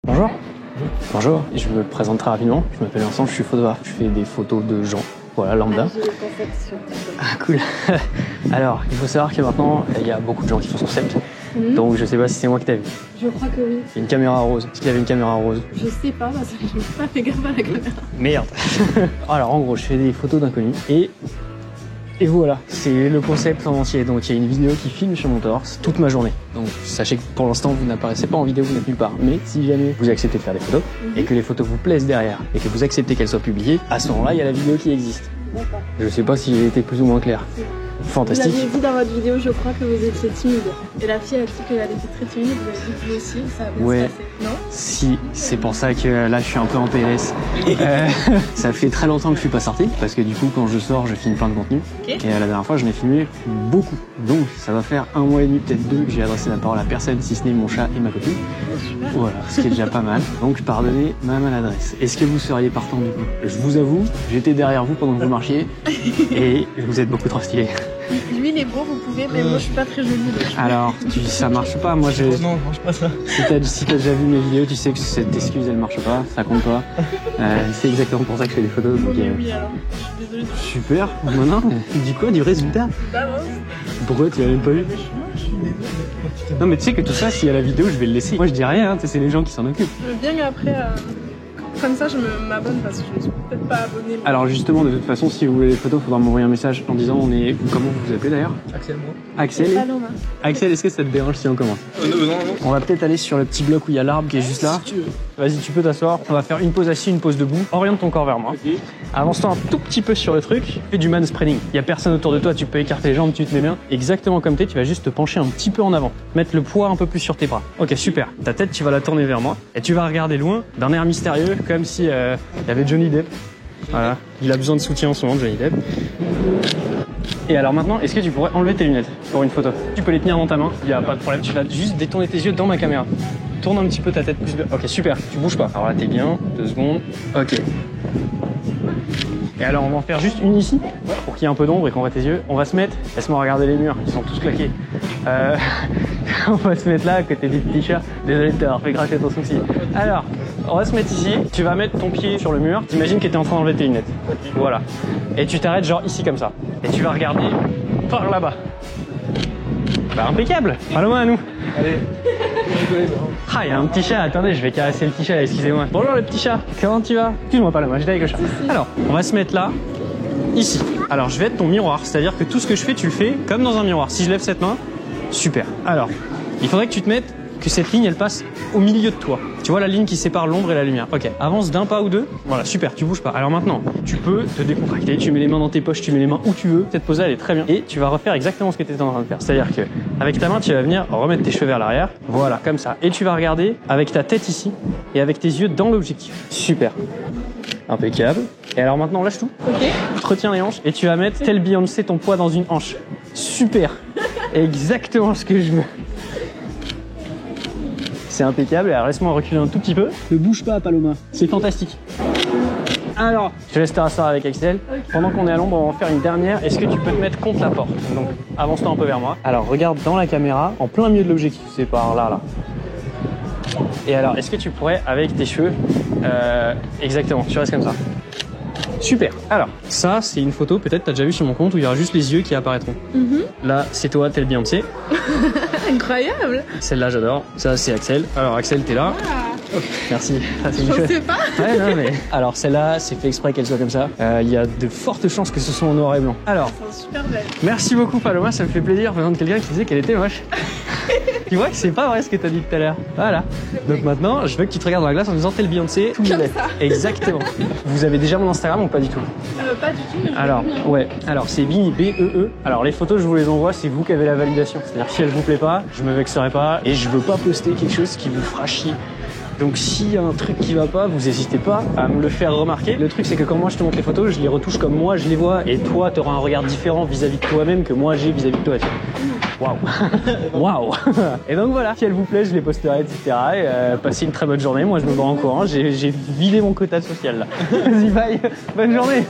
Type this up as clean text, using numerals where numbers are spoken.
Bonjour. Bonjour, je me présente très rapidement, je m'appelle Vincent, je suis photographe, je fais des photos de gens, voilà, lambda. Ah cool. Alors, il faut savoir que maintenant, il y a beaucoup de gens qui font son concept, donc je sais pas si c'est moi qui t'ai vu. Je crois que oui. Il y a une caméra rose, est-ce qu'il y avait une caméra rose? Je sais pas, parce que je n'ai pas fait gaffe à la caméra. Merde. Alors en gros, je fais des photos d'inconnus et voilà, c'est le concept en entier. Donc il y a une vidéo qui filme sur mon torse toute ma journée. Donc sachez que pour l'instant vous n'apparaissez pas en vidéo, vous n'êtes nulle part. Mais si jamais vous acceptez de faire des photos et que les photos vous plaisent derrière et que vous acceptez qu'elles soient publiées, à ce moment-là il y a la vidéo qui existe. D'accord. Je sais pas si j'ai été plus ou moins clair. Fantastique. Vous aviez dit dans votre vidéo, je crois que vous étiez timide. Et la fille a dit qu'elle était très timide, vous avez dit que vous aussi, ça a bien se passer, non? Si, c'est pour ça que là je suis un peu en PLS. Ça fait très longtemps que je suis pas sorti, parce que du coup quand je sors je filme plein de contenu. Okay. Et la dernière fois j'en ai filmé beaucoup. Donc ça va faire 1 mois et demi, peut-être 2, que j'ai adressé la parole à personne si ce n'est mon chat et ma copine. Super. Voilà, ce qui est déjà pas mal. Donc je pars donner ma maladresse. Est-ce que vous seriez partant du coup? Je vous avoue, j'étais derrière vous pendant que vous marchiez et vous êtes beaucoup trop stylé. Lui il est beau, vous pouvez, mais moi je suis pas très jolie. Alors, ça marche pas, moi je... Non, mange pas ça. Si t'as déjà vu mes vidéos, tu sais que cette excuse elle marche pas, ça compte pas. C'est exactement pour ça que je fais des photos. Donc, Oui, alors, je suis désolée. super, maintenant, tu dis quoi du résultat? Bah bon. Pourquoi tu l'as même pas vu? Non mais tu sais que tout ça, s'il y a la vidéo, je vais le laisser. Moi je dis rien, hein, c'est les gens qui s'en occupent. Je veux bien qu'après, comme ça je m'abonne parce que je ne suis peut-être pas abonnée. Mais... Alors justement, de toute façon, si vous voulez les photos, il faudra m'envoyer un message en disant comment vous vous appelez d'ailleurs? Axel, moi. Axel. Paloma. Axel, est-ce que ça te dérange si on commence? Non. On va peut-être aller sur le petit bloc où il y a l'arbre qui est juste là. Si tu veux. Vas-y, tu peux t'asseoir. On va faire une pause assise, une pause debout. Oriente ton corps vers moi. Ok. Avance-toi un tout petit peu sur le truc. Fais du manspreading. Il y a personne autour de toi, tu peux écarter les jambes, tu te mets bien. Exactement comme t'es, tu vas juste te pencher un petit peu en avant. Mettre le poids un peu plus sur tes bras. Ok, super. Ta tête, tu vas la tourner vers moi. Et tu vas regarder loin, d'un air mystérieux, comme si il y avait Johnny Depp. Voilà. Il a besoin de soutien en ce moment, Johnny Depp. Et alors maintenant, est-ce que tu pourrais enlever tes lunettes pour une photo? Tu peux les tenir dans ta main, il n'y a pas de problème. Tu vas juste détourner tes yeux dans ma caméra. Tourne un petit peu ta tête plus bas. Ok, super, tu bouges pas. Alors là, t'es bien, 2 secondes. Ok. Et alors, on va en faire juste une ici, pour qu'il y ait un peu d'ombre et qu'on voit tes yeux. On va se mettre, laisse-moi regarder les murs, ils sont tous claqués. On va se mettre là, à côté des petits chats. Désolé de t'avoir fait cracher ton souci. Alors, on va se mettre ici. Tu vas mettre ton pied sur le mur. T'imagines que t'es en train d'enlever tes lunettes. Voilà. Et tu t'arrêtes genre ici comme ça. Et tu vas regarder par là-bas. Bah impeccable. Paloma à nous. Allez. Ah, il y a un petit chat. Attendez, je vais caresser le petit chat, excusez-moi. Bonjour le petit chat. Comment tu vas? Excuse-moi Paloma, j'étais avec le chat. Alors, on va se mettre là, ici. Alors, je vais être ton miroir. C'est-à-dire que tout ce que je fais, tu le fais comme dans un miroir. Si je lève cette main, super. Alors, il faudrait que tu te mettes, que cette ligne, elle passe au milieu de toi. Tu vois la ligne qui sépare l'ombre et la lumière. Ok, avance d'un pas ou deux. Voilà, super, tu bouges pas. Alors maintenant, tu peux te décontracter, tu mets les mains dans tes poches, tu mets les mains où tu veux. Cette pose-là, elle est très bien. Et tu vas refaire exactement ce que tu étais en train de faire. C'est-à-dire que avec ta main, tu vas venir remettre tes cheveux vers l'arrière. Voilà, comme ça. Et tu vas regarder avec ta tête ici et avec tes yeux dans l'objectif. Super. Impeccable. Et alors maintenant, lâche tout. Ok. Tu te retiens les hanches et tu vas mettre tel Beyoncé ton poids dans une hanche. Super. Exactement ce que je veux. C'est impeccable. Alors laisse-moi reculer un tout petit peu. Ne bouge pas, Paloma. C'est fantastique. Alors, je laisse te rasseoir avec Axel. Pendant qu'on est à l'ombre, on va en faire une dernière. Est-ce que tu peux te mettre contre la porte? Donc, avance-toi un peu vers moi. Alors, regarde dans la caméra, en plein milieu de l'objectif. C'est par là, là. Et alors, est-ce que tu pourrais, avec tes cheveux, exactement, tu restes comme ça. Super. Alors, ça, c'est une photo, peut-être, t'as déjà vu sur mon compte, où il y aura juste les yeux qui apparaîtront. Là, c'est toi, tel Beyoncé. Incroyable. Celle-là, j'adore. Ça, c'est Axel. Alors, Axel, t'es là. Ah, Merci. Ça, c'est une je chouette. sais pas. Ouais, non, mais... Alors, celle-là, c'est fait exprès qu'elle soit comme ça. Il y a de fortes chances que ce soit en noir et blanc. Alors, Elles sont super belles. merci beaucoup, Paloma. Ça me fait plaisir venant de quelqu'un qui disait qu'elle était moche. Tu vois que c'est pas vrai ce que t'as dit tout à l'heure. Voilà. Donc maintenant, je veux que tu te regardes dans la glace en disant tel Beyoncé, tout violet. Exactement. Vous avez déjà mon Instagram ou pas du tout? Pas du tout, mais je Alors, veux bien. ouais. Alors, c'est Bini, B-E-E. Alors, les photos, je vous les envoie, c'est vous qui avez la validation. C'est-à-dire que si elles vous plaît pas, je me vexerai pas et je veux pas poster quelque chose qui vous fera chier. Donc s'il y a un truc qui va pas, vous n'hésitez pas à me le faire remarquer. Le truc c'est que quand moi je te montre les photos, je les retouche comme moi je les vois et toi tu auras un regard différent vis-à-vis de toi-même que moi j'ai vis-à-vis de toi. Waouh. Waouh. Et donc voilà, si elle vous plaît, je les posterai, etc. Et passez une très bonne journée. Moi je me bats en courant, j'ai vidé mon quota social là. Vas-y, bye. Bonne journée.